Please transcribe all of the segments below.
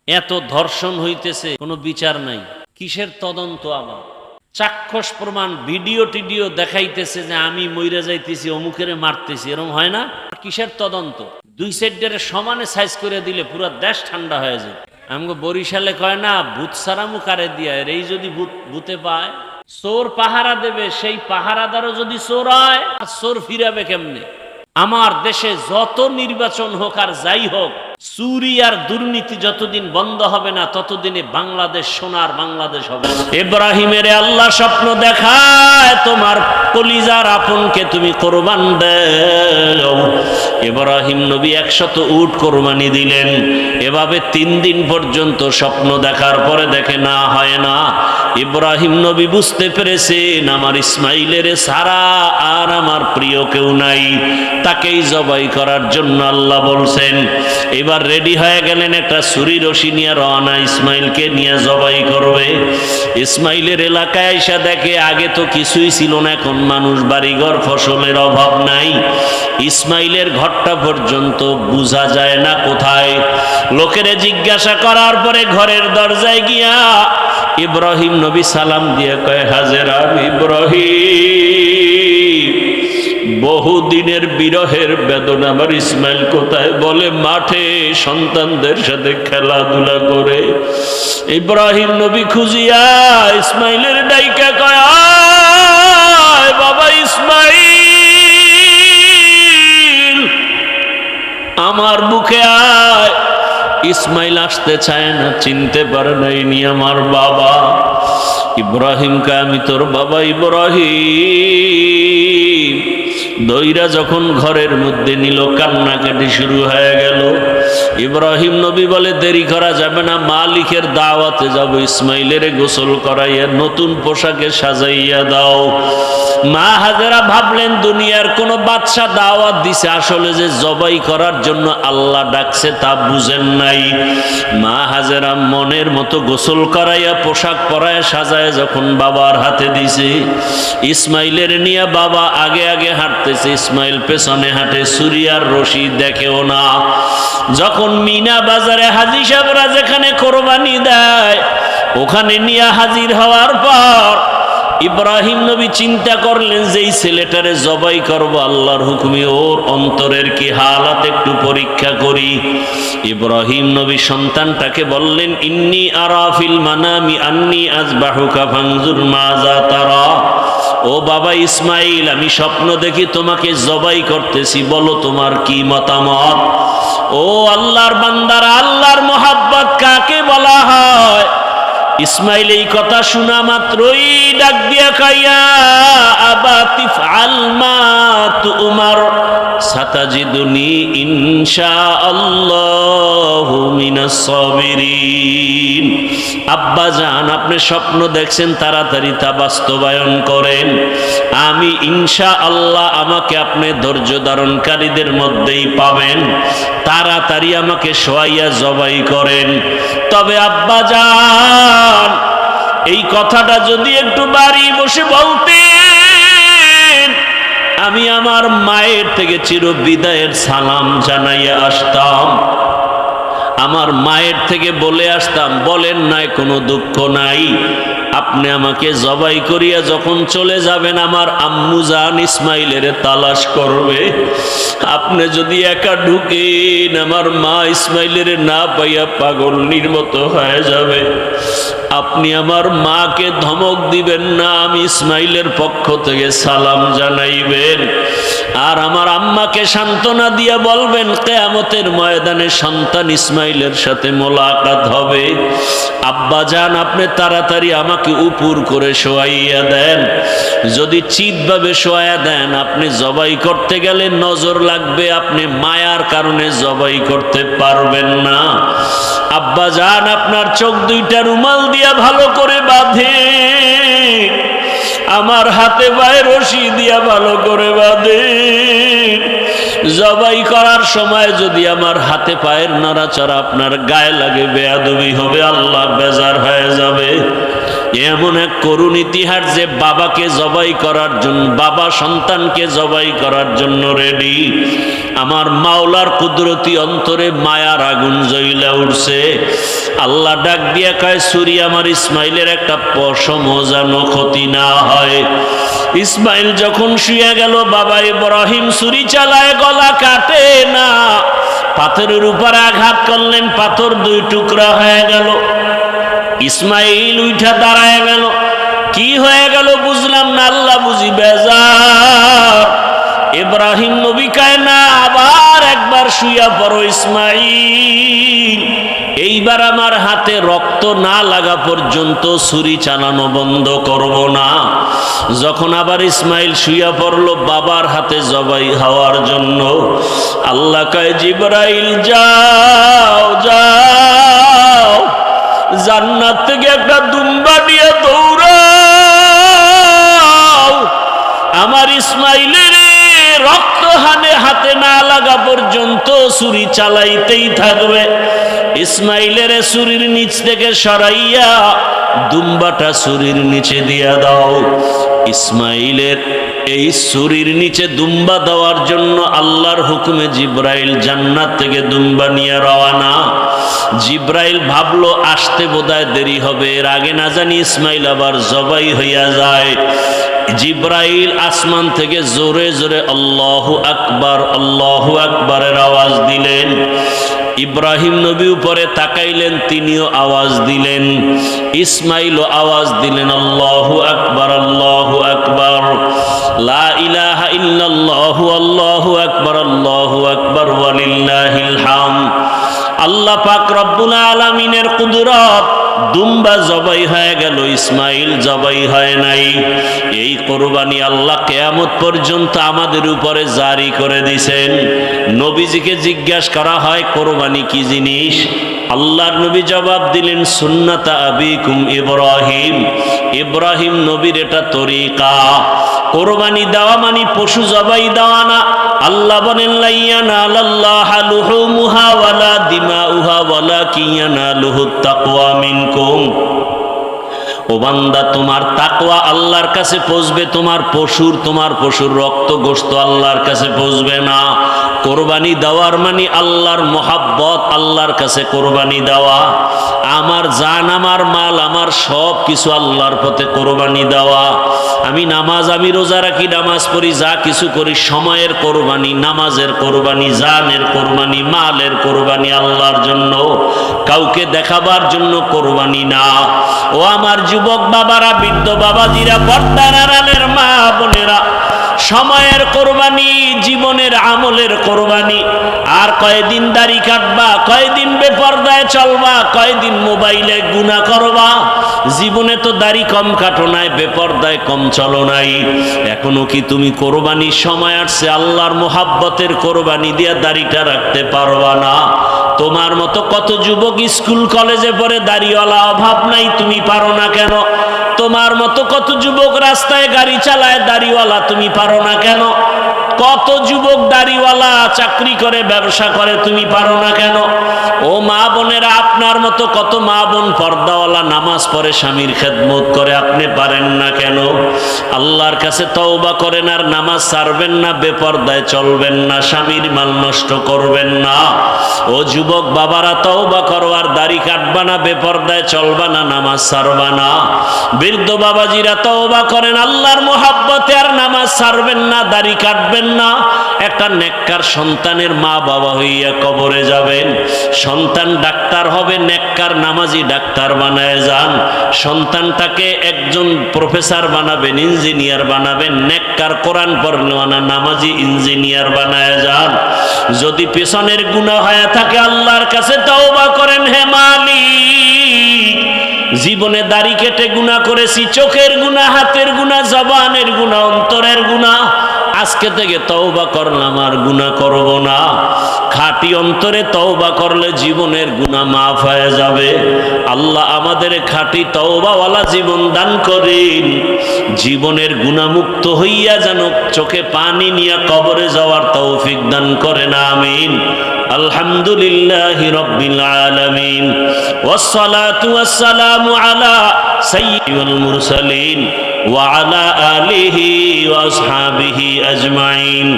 এত ধর্ষণ হইতেছে, কোনো বিচার নাই, কিসের তদন্ত? আবার চাক্ষুষ প্রমাণ, ভিডিও টিডিও দেখাইতেছে যে আমি মইরা যাইতেছি, অমুকেরে মারতেছি, এরকম হয় না? কিসের তদন্ত? দুই সাইডের সমানে সাইজ করে দিলে পুরো দেশ ঠান্ডা হয়ে যায়। আমাকে বরিশালে কয় না, ভূত সারামু কারে দিয়া, এই যদি ভূতে পায়, চোর পাহারা দেবে, সেই পাহারাদারও যদি চোর হয়, চোর ফিরাবে কেমনে? আমার দেশে যত নির্বাচন হোক আর যাই হোক, চুরি আর দুর্নীতি যতদিন বন্ধ হবে না, ততদিনে বাংলাদেশ সোনার বাংলাদেশ হবে। ইব্রাহিমের আল্লাহ স্বপ্ন দেখায়, তোমার কলিজার আপনকে তুমি কোরবান দাও। ইব্রাহিম নবী 100 উট কোরবানি দিলেন। এভাবে 3 দিন পর্যন্ত স্বপ্ন দেখার পরে দেখে না, হয় না। ইব্রাহিম নবী বুঝতে পেরেছেন আমার ইসমাইলের ছাড়া আর আমার প্রিয় কেউ নাই, তাকেই জবাই করার জন্য আল্লাহ বলছেন। এবার রেডি হয়ে গেলেন, একটা ছুরি রশি নিয়ে রওনা, ইসমাইলকে নিয়ে জবাই করবে। ইসমাইলের এলাকায় এসে দেখে আগে তো কিছুই ছিল না, এখন মানুষ, বাড়িঘর, ফসলের অভাব নাই। ইসমাইলের ঘরটা পর্যন্ত বোঝা যায় না কোথায়। লোকেরে জিজ্ঞাসা করার পরে ঘরের দরজায় গিয়া ইব্রাহিম নবী সালাম দিয়ে কয়, হাজেরা, ইব্রাহিম, বহুদিনের বিরহের বেদনা আমার ইসমাইল কোথায়? বলে মাঠে সন্তানদের সাথে খেলাধুলা করে। ইব্রাহিম নবী খুঁজিয়া ইসমাইলের ডাইকা কয়, আয় বাবা ইসমাইল, আমার বুকে আয়। ইসমাইল আসতে চায় না, চিনতে পারে না ইনি আমার বাবা। ইব্রাহিমকে, আমি তোর বাবা ইব্রাহিম। দইরা যখন ঘরের মধ্যে নিল, কান্নাকাটি শুরু হয়ে গেল। ইব্রাহিম নবী বলে, দেরি করা যাবে না, মালিকের দাওয়াতে যাব, ইসমাইলের গোসল করাইয়া নতুন পোশাকে সাজাইয়া দাও। মা হাজেরা ভাবলেন দুনিয়ার কোন বাদশা দাওয়াত দিছে, আসলে যে জবাই করার জন্য আল্লাহ ডাকছে তা বুঝেন নাই। মা হাজেরা মনের মতো গোসল করাইয়া পোশাক পরাইয়া সাজায় যখন বাবার হাতে দিছে, ইসমাইলের নিয়ে বাবা আগে আগে হাঁটতেছে, ইসমাইল পেছনে হাঁটে, ছুরি আর রশি দেখেও না। যখন মিনা বাজারে হাজী সাহেবরা যেখানে কোরবানি দেয়, ওখানে নিয়ে হাজির হওয়ার পর ইব্রাহিম নবী চিন্তা করলেন যে এই ছেলেটারে জবাই করব আল্লাহর হুকুমে, ওর অন্তরের কি হালাত একটু পরীক্ষা করি। ইব্রাহিম নবী সন্তানটাকে বললেন, ইন্নী আরা ফিল মানামি আন্নী আযবাহুকা ফানজুর মাযা তারা। ও বাবা ইসমাইল, আমি স্বপ্ন দেখি তোমাকে জবাই করতেছি, বলো তোমার কি মতামত। ও আল্লাহর বান্দারা, আল্লাহর মোহাব্বত কাকে বলা হয়? ইসমাইল এই কথা শোনা মাত্রই ডাক দিয়া কাইয়া, আবা তিফআল মা তুমার সাতাজিদুনি ইনশাআল্লাহু মিনাস সাবিরিন। আব্বা জান, আপনি স্বপ্ন দেখছেন, তাড়াতাড়ি তা বাস্তবায়ন করেন। আমি ইনশাআল্লাহ, আমাকে আপনি ধৈর্য ধারণকারীদের মধ্যেই পাবেন। তাড়াতাড়ি আমাকে শোয়াইয়া জবাই করেন। তবে আব্বা জান, এই কথাটা যদি একটু বাড়ি বসে বলতেন, আমি আমার মায়ের থেকে চির বিদায়ের সালাম জানাইয়া আসতাম, আমার মায়ের থেকে বলে আসতাম, বলেন নাই, কোনো দুঃখ নাই, আপনি আমাকে জবাই করিয়া যখন চলে যাবেন, আমার আম্মু জান ইসমাইলের তালাশ করবে। আপনি যদি একা ঢুকেন, আমার মা ইসমাইলের না পাইয়া পাগলনির মতো হয়ে যাবে। আপনি আমার মাকে ধমক দিবেন না, আমি ইসমাইলের পক্ষ থেকে সালাম জানাইবেন। আর আমার আম্মাকে সান্ত্বনা দিয়া বলবেন, কিয়ামতের ময়দানে সন্তান ইসমাইলের সাথে মোলাকাত হবে। আব্বা জান, আপনি তাড়াতাড়ি আমাকে উপর করে শোয়াইয়া দেন। যদি চিৎভাবে শোয়াইয়া দেন, আপনি জবাই করতে গেলে নজর লাগবে, আপনি মায়ার কারণে জবাই করতে পারবেন না। আব্বা জান, আপনার চোখ দুইটা রুমাল দিয়া ভালো করে বাঁধে, আমার হাতে পায়ে রশি দিয়া ভালো করে বাঁধে। জবাই করার সময় যদি আমার হাতে পায়ের নড়াচড়া আপনার গায়ে লাগে, বেয়াদবি হবে, আল্লাহ বেজার হয়ে যাবে। এমন এক করুণ ইতিহাস যে বাবাকে জবাই করার জন্য, বাবা সন্তানকে জবাই করার জন্য রেডি। আমার মাওলার কুদরতি অন্তরে মায়ার আগুন জ্বলে উঠছে। আল্লাহ ডাক দিয়া কয় ছুরি আমার ইসমাইলের একটা পশমও যেন ক্ষতি না হয়। ইসমাইল যখন শুয়ে গেল, বাবা ইব্রাহিম ছুরি চালায়, গলা কাটে না, পাথরের উপর আঘাত করলেন, পাথর দুই টুকরা হয়ে গেল। ইসমাইল উঠা দাঁড়ায় গেল, কি হয়ে গেল বুঝলাম না, আল্লাহ বুঝি বেজার। ইব্রাহিম নবী কয় না, আবার একবার শুইয়া পড়ো ইসমাইল, এইবার আমার হাতে রক্ত না লাগা পর্যন্ত ছুরি চালানো বন্ধ করব না। যখন আবার ইসমাইল শুইয়া পড়ল বাবার হাতে জবাই হওয়ার জন্য, আল্লাহ কয় জিবরাইল যাও যাও, জান্নাত থেকে একটা দুম্বা নিয়ে দৌড়াও, আমার ইসমাইলের রক্ত হাতে না লাগা পর্যন্ত ছুরি চালাইতেই থাকবে। ইসমাইলের ছুরির নিচ থেকে সরাইয়া দুম্বাটা ছুরির নিচে দিয়া দাও। ইসমাইলের এই ছুরির নিচে দুম্বা দেওয়ার জন্য আল্লাহর হুকুমে জিব্রাইল জান্নাত থেকে দুম্বা নিয়ে রওয়ানা। জিব্রাইল ভাবলো আসতে বোধহয় দেরি হবে, এর আগে না জানি ইসমাইল আবার জবাই হইয়া যায়। জিব্রাইল আসমান থেকে জোরে জোরে আল্লাহু আকবারের আওয়াজ দিলেন। ইব্রাহিম নবী উপরে তাকাইলেন, তিনিও আওয়াজ দিলেন, ইসমাইলও আওয়াজ দিলেন আল্লাহু আকবার লা ইলাহা ইল্লাল্লাহু আল্লাহু আকবার ওয়ালিল্লাহিল হামদ। আল্লাহ পাক রব্বুল আলামিনের কুদরত, দুম্বা জবাই হয়ে গেল, ইসমাইল জবাই হয় নাই। এই কোরবানি আল্লাহ কিয়ামত পর্যন্ত আমাদের উপরে জারি করে দিয়েছেন। নবীজিকে জিজ্ঞাসা করা হয় কোরবানি কি জিনিস, আল্লাহর নবী জবাব দিলেন সুন্নাতা আবিকুম ইব্রাহিম, ইব্রাহিম নবীর এটা তরিকা। কোরবানি দেওয়া মানে পশু জবাই দেওয়া না। আল্লাহ বলেন লা ইয়ানালাল্লাহু লুহুমুহা ওয়ালা দিমাউহা ওয়ালাকিন ইয়ানালুহুত তাকওয়া মিনকুম। ও বান্দা, তোমার তাকওয়া আল্লাহর কাছে পৌঁছবে, তোমার পশুর রক্ত গোশত আল্লাহর কাছে পৌঁছবে না। কোরবানি দেওয়ার মানে আল্লাহর মোহাব্বত, আল্লাহর কাছে কোরবানি দেওয়া। আমার জান, আমার মাল, আমার সব কিছু আল্লাহর পথে কোরবানি দেওয়া। আমি রোজা রাখি, নামাজ পড়ি, যা কিছু করি, সময়ের কোরবানি, নামাজের কোরবানি, জানের কোরবানি, মালের কোরবানি আল্লাহর জন্য, কাউকে দেখাবার জন্য কোরবানি না। ও আমার যুবক বাবারা, বৃদ্ধ বাবাজিরা, পর্দার আড়ালের মা বোনেরা, সময়ের কোরবানি, জীবনের আমলের কোরবানি। আর কয়দিন দাড়ি কাটবা, কয়দিন বেপরদায় চলবা, কয়দিন মোবাইলে গুনাহ করবা। জীবনে তো দাড়ি কম কাটো নাই, বেপরদায় কম চলো নাই। এখনো কি তুমি কোরবানির সময় আসছে, আল্লাহর মোহাব্বতের কোরবানি দিয়া দাড়িটা রাখতে পারবা না? তোমার মতো কত যুবক স্কুল কলেজে পড়ে দাড়িওয়ালা, অভাব নাই, তুমি পারো না কেন? তোমার মতো কত যুবক রাস্তায় গাড়ি চালায় দাড়িওয়ালা, তুমি পারো না কেন? কত যুবক দাড়িওয়ালা চাকরি করে, ব্যবসা করে, তুমি পারো না কেন? ও মা বোনেরা, আপনার মতো কত মা বোন পর্দাওয়ালা, নামাজ পড়ে, স্বামীর খেদমত করে, আপনি পারেন না কেন? আল্লাহর কাছে তওবা করেন আর নামাজ ছাড়বেন না, বেপরদায় চলবেন না, স্বামীর মাল নষ্ট করবেন না। ও যুবক বাবারা, তওবা করো আর দাড়ি কাটবা না, বেপরদায় চলবা না, নামাজ ছাড়বা না। বৃদ্ধ বাবাজিরা তওবা করেন, আল্লাহর মোহাব্বতে আর নামাজ ছাড়বেন না, দাড়ি কাটবেন না। একটা নেককার সন্তানের মা বাবা হইয়া কবরে যাবেন, সন্তান ডাক্তার হবে, নেককার নামাজি ডাক্তার বানায় যান। সন্তানটাকে একজন প্রফেসর বানাবেন, ইঞ্জিনিয়ার বানাবেন, নেককার কোরআন পড়নেওয়ালা নামাজি ইঞ্জিনিয়ার বানায় যান। যদি পেছনের গুনাহ হয়ে থাকে আল্লাহর কাছে তওবা করেন, হে মালিক, জীবনে দাড়ি কেটে গুনাহ করেছি, চোখের গুনাহ, হাতের গুনাহ, জবানের গুনাহ, অন্তরের গুনাহ, আজকে থেকে তওবা করলাম আর গুনাহ করব না। খাঁটি অন্তরে তওবা করলে জীবনের গুনাহ মাফ হয়ে যাবে। আল্লাহ আমাদের খাঁটি তওবাওয়ালা জীবন দান করেন, জীবনের গুনাহমুক্ত হইয়া যেন চোখে পানি নিয়ে কবরে যাওয়ার তৌফিক দান করেন, আমিন। আলহামদুলিল্লাহি রাব্বিল আলামিন, ওয়াসসালাতু ওয়াসসালামু আলা সাইয়্যিদিল মুরসালিন وعلى آله وأصحابه أجمعين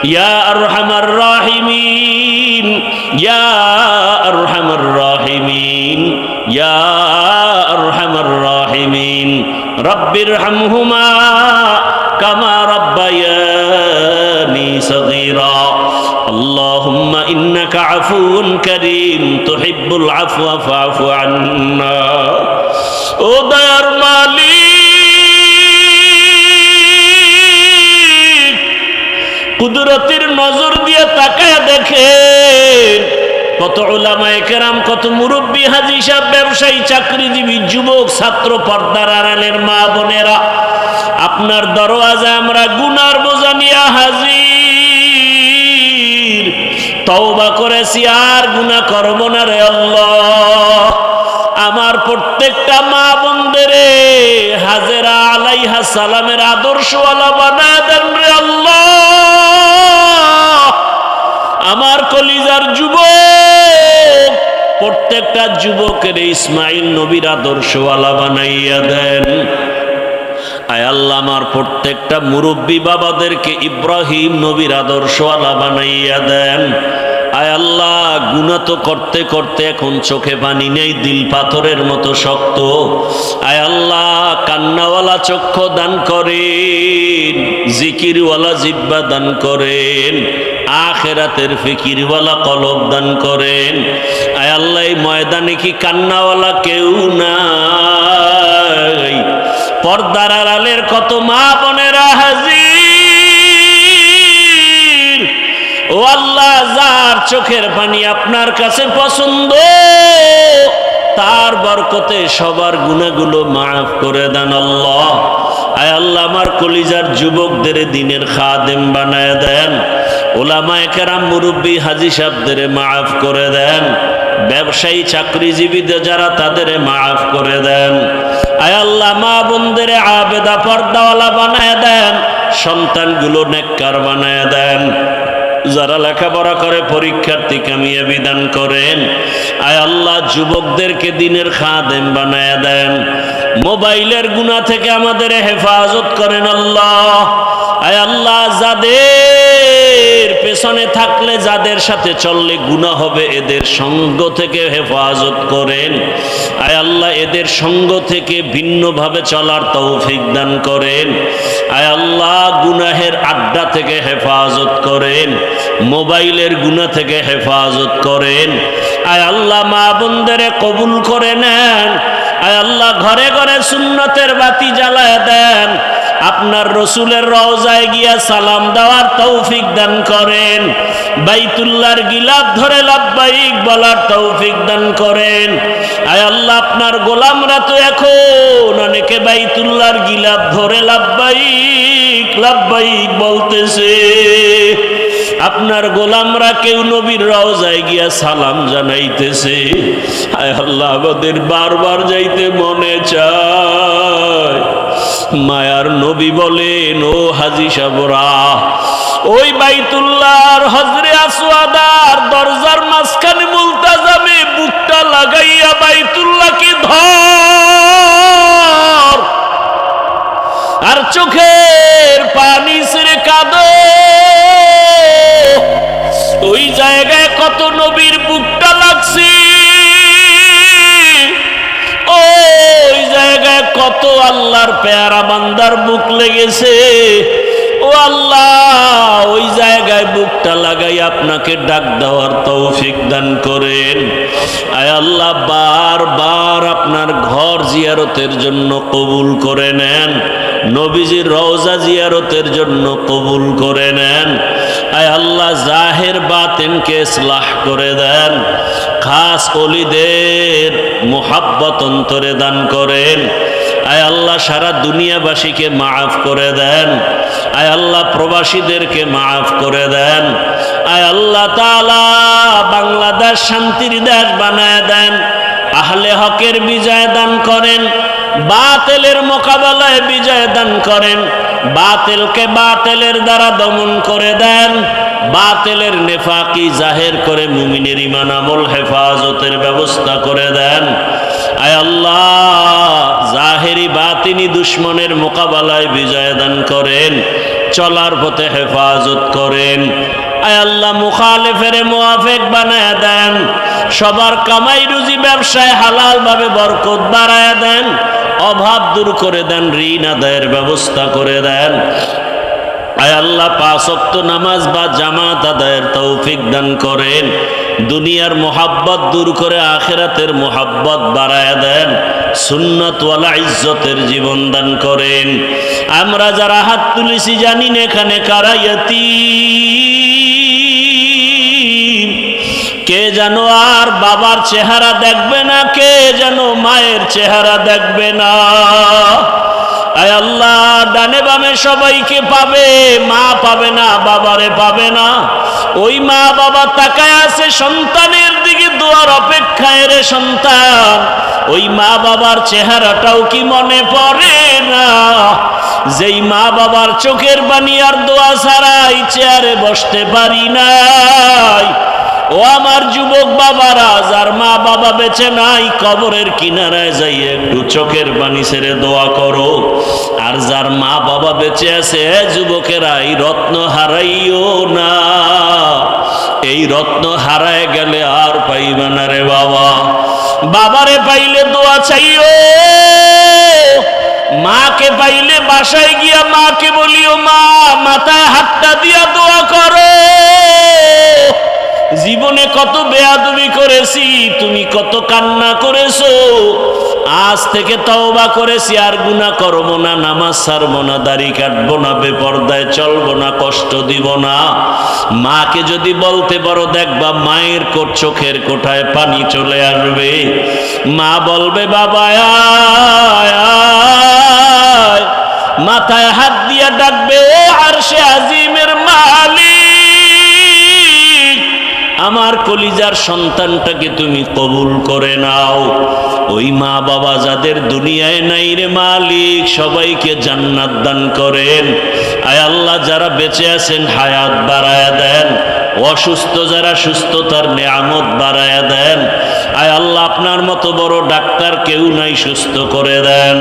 يا أرحم الراحمين يا أرحم الراحمين يا أرحم الراحمين رب ارحمهما كما ربياني صغيرا اللهم إنك عفو كريم تحب العفو فاعف عنا ও দয়ার মালিক কুদরতের নজর দিয়ে তাকায় দেখেন কত উলামায়ে কেরাম, কত মুরব্বী, হাজী সাহেব, ব্যবসায়ী, চাকরিজীবী, যুবক, ছাত্র, পর্দার আড়ালের মা বোনেরা, আপনার দরওয়াজায় আমরা গুনার বোঝা নিয়ে হাজির। তওবা করেছি, আর গুনাহ করব না রে আল্লাহ। আমার প্রত্যেকটা মা বোনদেরে হাজেরা আলাইহা সালামের আদর্শওয়ালা বানায় দেন রে আল্লাহ। আমার কলিজার যুবক, প্রত্যেকটা যুবকের ইসমাইল নবীর আদর্শওয়ালা বানাইয়া দেন। আয় আল্লাহ, আমার প্রত্যেকটা মুরব্বী বাবাদেরকে ইব্রাহিম নবীর আদর্শওয়ালা বানাইয়া দেন। আয় আল্লাহ, গুনাহ তো করতে করতে এখন চোখে পানি নেই, দিল পাথরের মতো শক্ত। আয় আল্লাহ, কান্নাওয়ালা চক্ষু দান করেন, জিকিরওয়ালা জিহ্বা দান করেন, আখিরাতের ফিকিরওয়ালা কলব দান করেন। আয় আল্লাহ, এই ময়দানে কি কান্নাওয়ালা কেউ নাই? পর্দার আড়ালের কত মা বোনেরা হাজির। ও আল্লাহ, যার চোখের পানি আপনার কাছে পছন্দ, তার বরকতে সবার গুনাহগুলো মাফ করে দেন আল্লাহ। আয় আল্লাহ, আমার কলিজার যুবকদের দিনের খাদেম বানায় দেন। উলামায়ে কেরাম, মুরব্বী, হাজী সাহেবদের মাফ করে দেন। ব্যবসায়ী, চাকরিজীবীদের যারা, তাদের মাফ করে দেন। আয় আল্লাহ, মা বোনদের আবেদা পর্দাওয়ালা বানায় দেন। সন্তানগুলো নেককার বানায় দেন। যারা লেখাপড়া করে পরীক্ষার্থী কামিয়াবি দান করেন। আয় আল্লাহ, যুবকদেরকে দিনের খাদেম বানায় দেন। মোবাইলের গুনাহ থেকে আমাদের হেফাজত করেন আল্লাহ। আয় আল্লাহ, যাদের পেছনে থাকলে, যাদের সাথে চললে গুনাহ হবে, এদের সঙ্গ থেকে হেফাজত করেন। আয় আল্লাহ, এদের সঙ্গ থেকে ভিন্নভাবে চলার তৌফিক দান করেন। আয় আল্লাহ, গুনাহের আড্ডা থেকে হেফাজত করেন, মোবাইলের গুনাহ থেকে হেফাজত করেন। আয় আল্লাহ, মা বোনদের কবুল করে নেন। আয় আল্লাহ, ঘরে ঘরে সুন্নতের বাতি জ্বালায় দেন। আপনার রসুলের রওজায় গিয়া সালাম দেওয়ার তৌফিক দান করেন। বাইতুল্লাহর গিলাফ ধরে লাব্বাইক বলার তৌফিক দান করেন। আয় আল্লাহ, আপনার গোলামরা তো এখন অনেকে বাইতুল্লাহর গিলাফ ধরে লাব্বাইক লাব্বাইক বলতেছে। আপনার গোলামরা কেউ নবীর রওজায় গিয়া সালাম জানাইতেছে। আয় আল্লাহ, আমাদের বারবার যাইতে মনে চায়। মায়ার নবী বলেন, ও হাজী সাবরা, ওই বাইতুল্লাহর হজরে আসওয়াদার দরজার মাঝখানে মুলতাজামে বুকটা লাগাইয়া বাইতুল্লাহকে ধর, আর চোখের পানি ছেড়ে কাঁদো। ওই জায়গায় কত নবীর বুকটা লাগছে, ওই জায়গায় কত আল্লাহর পেয়ারা বান্দার বুক লেগেছে। ও আল্লাহ, ওই জায়গায় বুকটা লাগাই আপনাকে ডাক দেওয়ার তৌফিক দান করেন। আয় আল্লাহ, বারবার আপনার ঘর জিয়ারতের জন্য কবুল করে নেন। নবীজির রওজা জিয়ারতের জন্য কবুল করে নেন। আয় আল্লাহ, জাহের বাতিনকে ইসলাহ করে দেন। খাস ওলিদের মুহাব্বত অন্তরে দান করেন। আয় আল্লাহ, সারা দুনিয়াবাসীকে মাফ করে দেন। আয় আল্লাহ, প্রবাসীদেরকে মাফ করে দেন। আয় আল্লাহ তাআলা, বাংলাদেশ শান্তির দেশ বানায় দেন। আহলে হকের বিজয় দান করেন। বাতিলের মোকাবেলায় বিজয় দান করেন। বাতিলকে বাতিলের দ্বারা দমন করে দেন। বাতিলের নেফাকি জাহের করে মুমিনের ঈমান আমল হেফাজতের ব্যবস্থা করে দেন। আয় আল্লাহ, জাহেরি বাতিল বাতিনি দুশ্মনের মোকাবেলায় বিজয় দান করেন, চলার পথে হেফাজত করেন। আয় আল্লাহ মুখালেফের মুআফিক বানায় দেন, সবার কামাই রুজি ব্যবসায় হালাল ভাবে বরকত বাড়ায় দেন, অভাব দূর করে দেন, ঋণ আদায়ের ব্যবস্থা করে দেন। আয় আল্লাহ পাঁচ ওয়াক্ত নামাজ বা জামাত আদায়ের তৌফিক দান করেন, দুনিয়ার মোহাব্বত দূর করে আখিরাতের মোহাব্বত বাড়ায় দেন, সুন্নাত ওয়ালা ইজ্জতের জীবন দান করেন। আমরা যারা হাত তুলেছি জানি না এখানে কারা ইয়াতীম, কে যেন আর বাবার চেহারা দেখবে না, কে যেন মায়ের চেহারা দেখবে না। আয় আল্লাহ ডানে বামে সবাইকে পাবে, মা পাবে না, বাবারে পাবে না। ওই মা বাবা তাকায় আছে সন্তানের দিকে দোয়ার অপেক্ষায় রে সন্তান, ওই মা বাবার চেহারাটাও কি মনে পড়ে না? যেই মা বাবার চোখের পানি আর দোয়া ছাড়াই চেয়ারে বসতে পারি নাই। ও আমার যুবক বাবারা, যার মা বাবা বেঁচে নাই, কবরের কিনারায় যাই একটু চোখের পানি ছেড়ে দোয়া করো। আর যার মা বাবা বেঁচে আছে, যুবকেরা এই রত্ন হারাইও না, এই রত্ন হারায় গেলে আর পাইবে না রে বাবা। বাবারে পাইলে দোয়া চাইও, মাকে পাইলে বাসায় গিয়া মাকে বলিও, মা মাথায় হাতটা দিয়া দোয়া করো। জীবনে কত বেয়াদবি করেছি, তুমি কত কান্না করেছো, আজ থেকে তওবা করেছি, আর গুনাহ করব না, নামাজ ছাড়বো না, দাড়ি কাটবো না, বেপরদায় চলবো না, কষ্ট দিব না। মাকে যদি বলতে পারো, দেখবা মায়ের চোখের কোঠায় পানি চলে আসবে। মা বলবে, বাবা আয় আয়, মাথায় হাত দিয়া ডাকবে, ও আরশে আজিমের মালিক, আমার কলিজার সন্তানটাকে তুমি কবুল করে নাও। ওই মা বাবা যাদের দুনিয়ায় নাই রে মালিক, সবাইকে জান্নাত দান করেন। আয় আল্লাহ যারা বেঁচে আছেন হায়াত বাড়ায়া দেন, অসুস্থ যারা সুস্থতার নেয়ামত বাড়ায়া দেন। আয় আল্লাহ আপনার মতো বড় ডাক্তার কেউ নাই, সুস্থ করে দেন।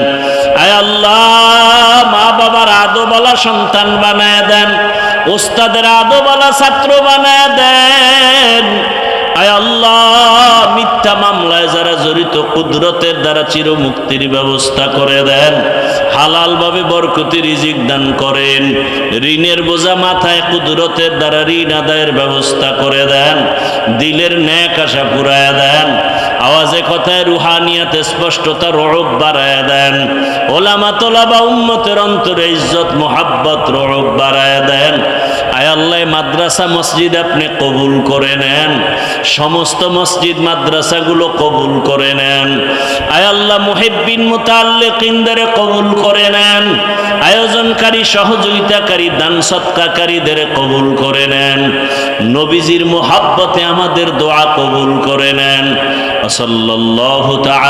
আয় আল্লাহ মা বাবার আদোবালা সন্তান বানায় দেন, ওস্তাদের আদোবালা ছাত্র বানায় দেন। আয় আল্লাহ মিথ্যা মামলায় যারা জড়িত, কুদরতের দ্বারা চিরমুক্তির ব্যবস্থা করে দেন, হালাল ভাবে বরকতি রিজিক দান করেন। ঋণের বোঝা মাথায় কুদরতের দ্বারা ঋণ আদায়ের ব্যবস্থা করে দেন, দিলের ন্যাক আশা পুরায় দেন, আওয়াজে কথায় রুহানিয়াতে স্পষ্টতা রূপ বাড়ায় দেন, ওলামা তোলাবা উম্মতের অন্তরে ইজ্জত মোহাব্বত রূপ বাড়ায় দেন। আয় আল্লাহ মাদ্রাসা মসজিদ আপনি কবুল করে নেন, সমস্ত মসজিদ মাদ্রাসাগুলো কবুল করে নেন। আয় আল্লাহ মুহিব্বিন মুতাআল্লিকিনদের কবুল করে নেন, আয়োজনকারী সহযোগিতাকারী দান সৎকারীদের কবুল করে নেন। নবীজির মোহাব্বতে আমাদের দোয়া কবুল করে নেন। সাল্লাল্লাহু তাআলা